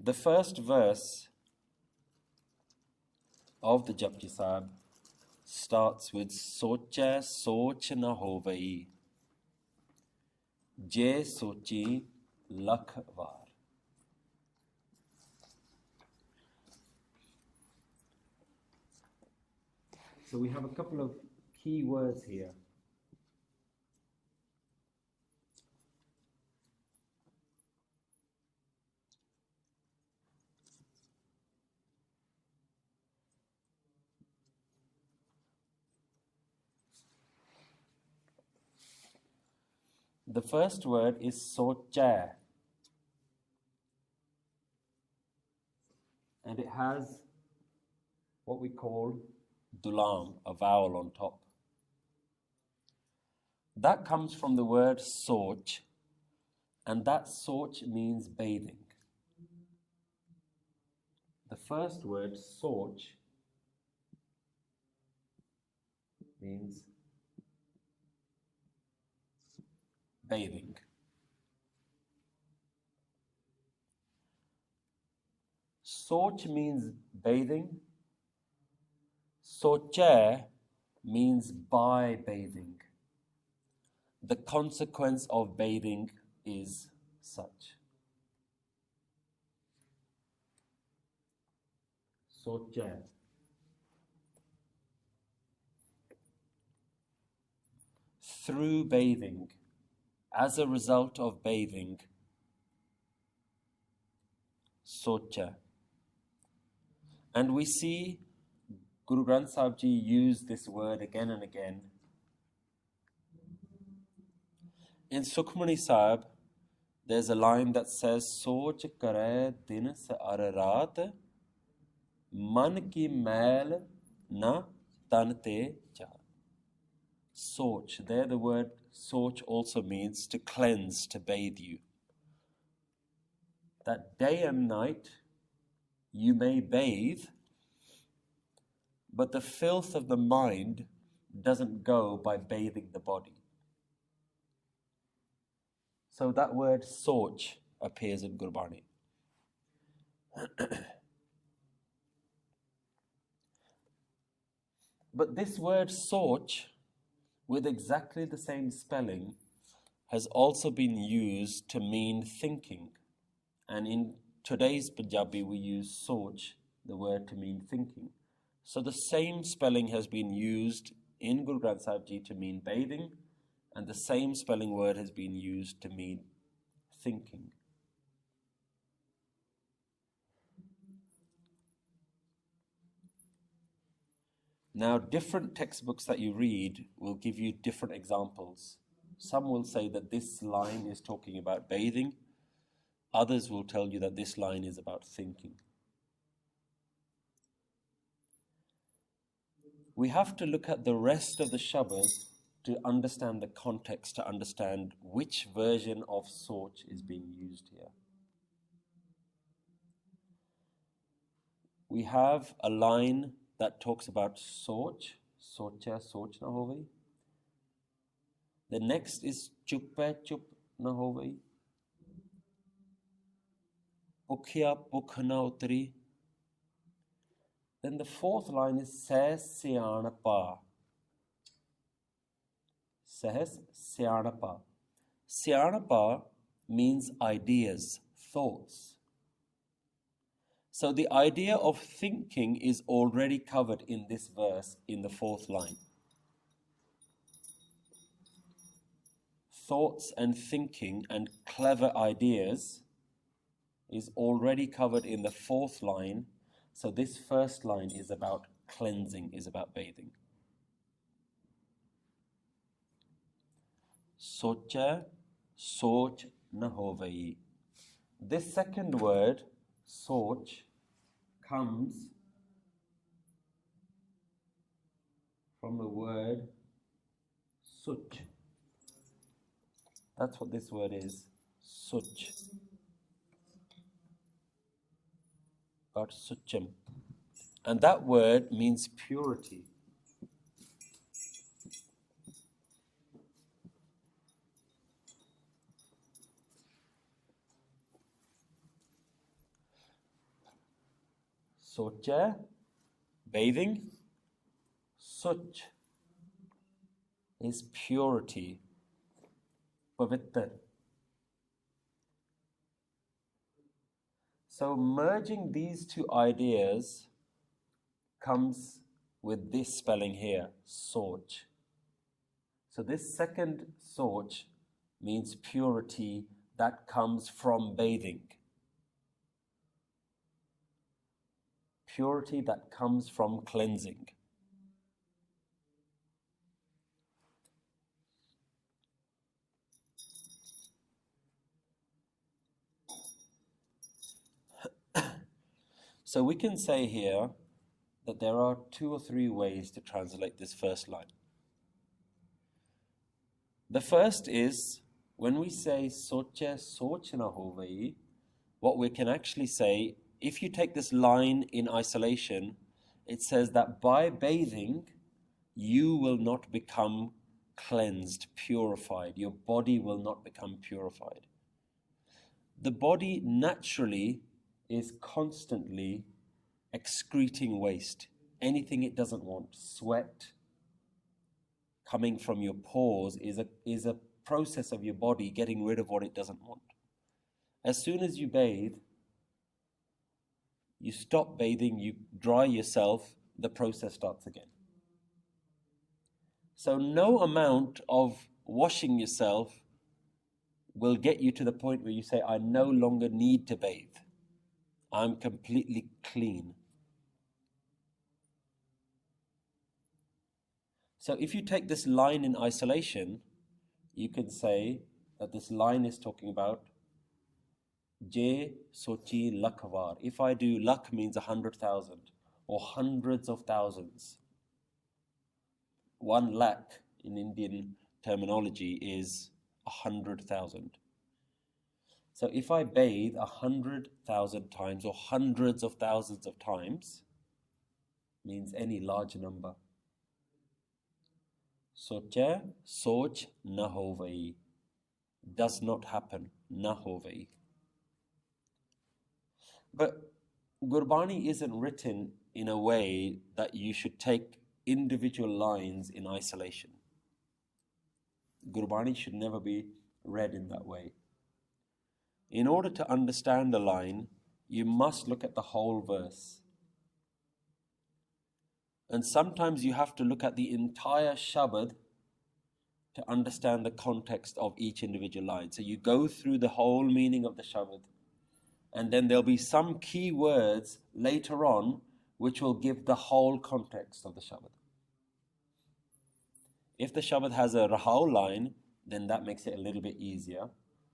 The first verse of the Japji Sahib starts with Sochai Soch na Hovee, Je Sochee Lakh Vaar. So we have a couple of key words here. The first word is Sochai, and it has what we call dulam, a vowel on top. That comes from the word Soch, and that Soch means bathing. The first word, Soch, means bathing. Soch means bathing. Sochai means by bathing. The consequence of bathing is such. Sochai. Through bathing, as a result of bathing, Sochai. And we see Guru Granth Sahib Ji use this word again and again. In Sukhmani Sahib, there's a line that says, Soch kare din se ar raat, man ki mail na tan te cha. Soch, there the word Soch also means to cleanse, to bathe you. That day and night you may bathe, but the filth of the mind doesn't go by bathing the body. So that word Soch appears in Gurbani. But this word Soch, with exactly the same spelling, has also been used to mean thinking. And in today's Punjabi, we use Soch, the word, to mean thinking. So the same spelling has been used in Guru Granth Sahib Ji to mean bathing, and the same spelling word has been used to mean thinking. Now, different textbooks that you read will give you different examples. Some will say that this line is talking about bathing. Others will tell you that this line is about thinking. We have to look at the rest of the Shabad to understand the context, to understand which version of Soch is being used here. We have a line that talks about Soch, Sochai Soch na Hovee. The next is Chupai Chup na Hovee. Pukhya Pukh na Utri. Then the fourth line is Sahas Syanapa. Sahas Syanapa. Syanapa means ideas, thoughts. So the idea of thinking is already covered in this verse in the fourth line. Thoughts and thinking and clever ideas is already covered in the fourth line. So this first line is about cleansing, is about bathing. Sochai Soch na Hovee. This second word, Soch, comes from the word Such. That's what this word is, Such. Or Sucham. And that word means purity. Sochai, bathing. Soch is purity, pavitr. So merging these two ideas comes with this spelling here, Soch. So this second Soch means purity that comes from bathing. Purity that comes from cleansing. So we can say here that there are 2 or 3 ways to translate this first line. The first is, when we say Sochai Soch na Hovee, what we can actually say, if you take this line in isolation, it says that by bathing, you will not become cleansed, purified. Your body will not become purified. The body naturally is constantly excreting waste, anything it doesn't want. Sweat coming from your pores is a process of your body getting rid of what it doesn't want. As soon as you bathe, you stop bathing, you dry yourself, the process starts again. So no amount of washing yourself will get you to the point where you say, I no longer need to bathe. I'm completely clean. So if you take this line in isolation, you can say that this line is talking about Je Sochee Lakh Vaar. If I do, Lakh means 100,000 or hundreds of thousands. 1 lakh in Indian terminology is 100,000. So if I bathe 100,000 times or hundreds of thousands of times, means any large number. Sochai Soch na Hovee, does not happen, na Hovee. But Gurbani isn't written in a way that you should take individual lines in isolation. Gurbani should never be read in that way. In order to understand a line, you must look at the whole verse. And sometimes you have to look at the entire Shabad to understand the context of each individual line. So you go through the whole meaning of the Shabad, and then there'll be some key words later on which will give the whole context of the Shabad. If the Shabad has a Rahau line, then that makes it a little bit easier.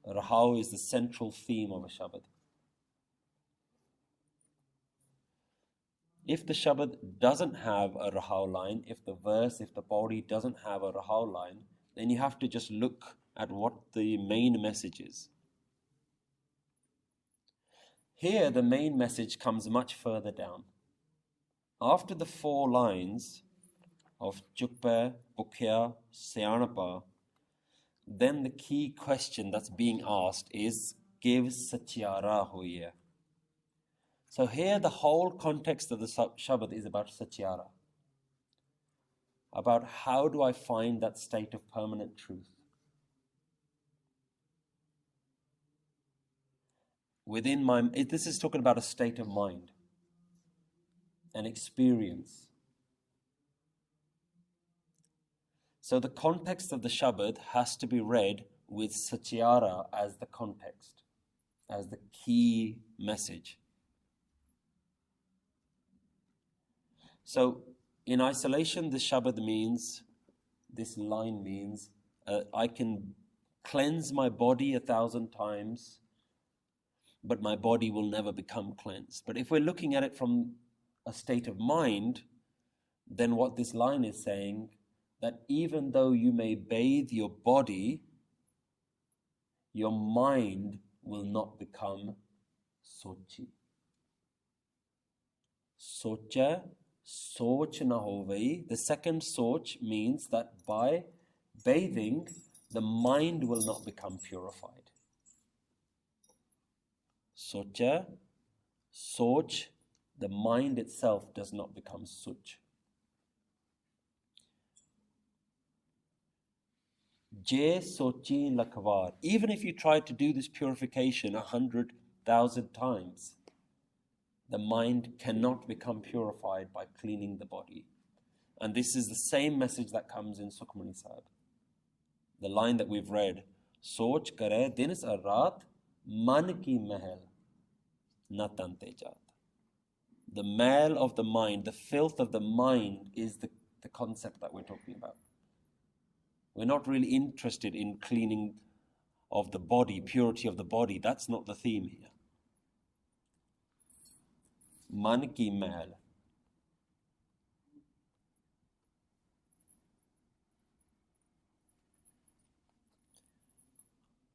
Rahau is the central theme of a Shabad. If the Shabad doesn't have a Rahau line, if the verse, if the pauri doesn't have a Rahau line, then you have to just look at what the main message is. Here, the main message comes much further down. After the 4 lines of Chukpa, Bukya, Syanapa, then the key question that's being asked is, give Satyara hoye. So here the whole context of the Shabad is about Satyara. About how do I find that state of permanent truth. This is talking about a state of mind, an experience. So the context of the Shabad has to be read with Satyara as the context, as the key message. So in isolation, this Shabad means, this line means, I can cleanse my body 1,000 times, but my body will never become cleansed. But if we're looking at it from a state of mind, then what this line is saying, that even though you may bathe your body, your mind will not become Sochee. Sochai Soch na Hovee. The second Soch means that by bathing, the mind will not become purified. Sochai Soch the mind itself does not become Soch. Je Sochee Lakh Vaar. Even if you try to do this purification 100,000 times, the mind cannot become purified by cleaning the body. And this is the same message that comes in Sukhmani Sahib. The line that we've read, Soch kare din sa raat, man ki mahal, na tante jaat. The mal of the mind, the filth of the mind is the concept that we're talking about. We're not really interested in cleaning of the body, purity of the body. That's not the theme here. Man ki mahal.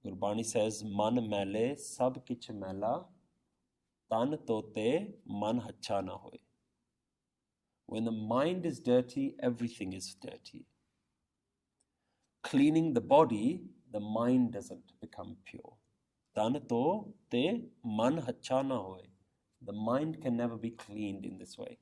Gurbani says, Man mele sab kich mela, tan tote man hacha na hoye. When the mind is dirty, everything is dirty. Cleaning the body, the mind doesn't become pure. Tan tote man hacha na hoye. The mind can never be cleaned in this way.